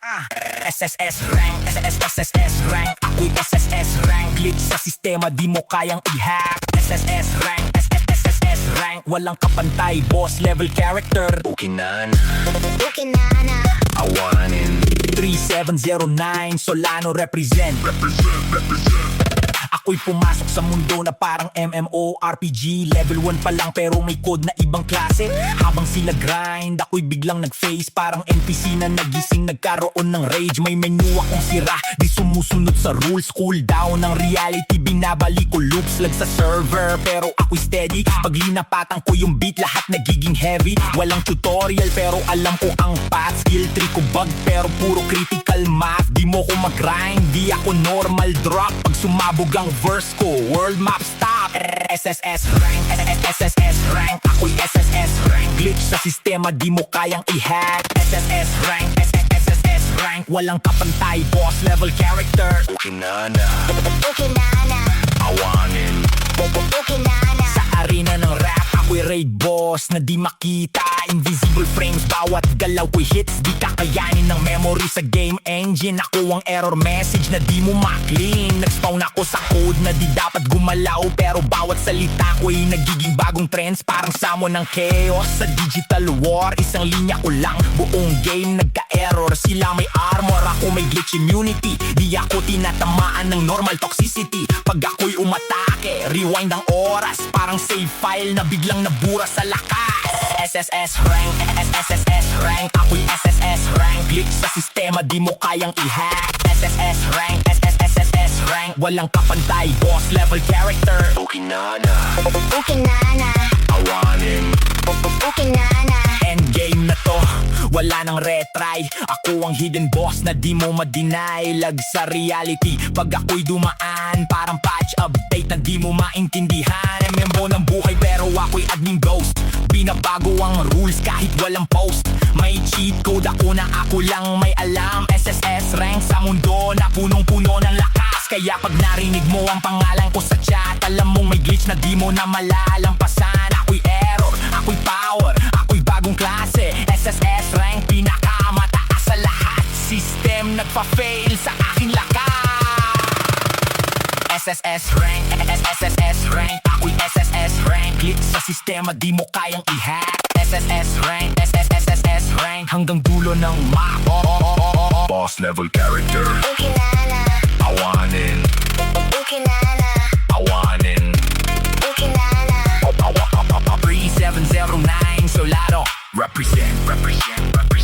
SSS rank, SSS rank. Ako'y SSS rank. Glitch sa sistema, di mo kayang i-hack. SSS rank, SSS rank. Walang kapantay, boss level character. Okay na Okay na na. awanin. 3709, Solano represent. Ako'y pumasok sa mundo na parang MMORPG. Level 1 pa lang pero may code na ibang klase. Habang sila grind, ako'y biglang nag-face. Parang NPC na nagising, nagkaroon ng rage. May menu akong sira, di sumusunod sa rules. Cool down ng reality, binabalik ko loops. Lag sa server, pero ako'y steady. Pag linapatan ko yung beat, lahat nagiging heavy. Walang tutorial pero alam ko ang path. Skill tree ko bug pero puro critical math. Di mo ko mag-grind, di ako normal drop. Pag sumabog ang verse ko, world map stop. SSS rank, SSS rank. Ako'y SSS rank. Glitch sa sistema, di mo kayang i-hack. SSS rank, SSS rank. Walang kapantay, boss level character. Okay na Okay na na. awanin. Okay na na. Sa arena ng rap, ako'y raid boss na di makita. Invisible frames, bawat galaw ko'y hits. Di kakayanin ng memory sa game engine. Ako ang error message na di mo ma-clean. Nag-spawn ako sa code na di dapat gumalaw. Pero bawat salita ko'y nagiging bagong trends. Parang samon ng chaos sa digital war. Isang linya ko lang, buong game nagka-error. Sila may armor, ako may glitch immunity. Di ako tinatamaan ng normal toxicity. Pag ako'y umatake, rewind ang oras. Parang save file na biglang nabura sa lakas. SSS rank, SSS rank. Ako'y SSS rank. Glitch sa sistema, di mo kayang i-hack. SSS rank, SSS rank. Walang kapantay, boss level character. Okay na Okay na na. awanin. Okay na na. Endgame na to, wala nang retry. Ako ang hidden boss na di mo ma-deny. Lag sa reality, pag ako'y dumaan. Parang patch update na di mo maintindihan. MMO ng buhay pero ako'y admin ghost. Binabago ang rules kahit walang post. May cheat code ako na ako lang may alam. SSS rank sa mundo na punong-puno ng lakas. Kaya pag narinig mo ang pangalan ko sa chat, alam mong may glitch na di mo na malalampasan. Ako'y error, ako'y power, ako'y bagong klase. SSS rank, pinakamataas sa lahat. System nagpa-fail sa aking lakas. SSS rank, SSS rank. Ako'y SSS rank. Glitch sa sistema, di mo kayang i-hack. SSS rank, SSS rank. Hanggang dulo ng map. Boss level character. Okay na na. Awanin. Okay na na. Awanin. Okay na na. 3709 Solano Represent.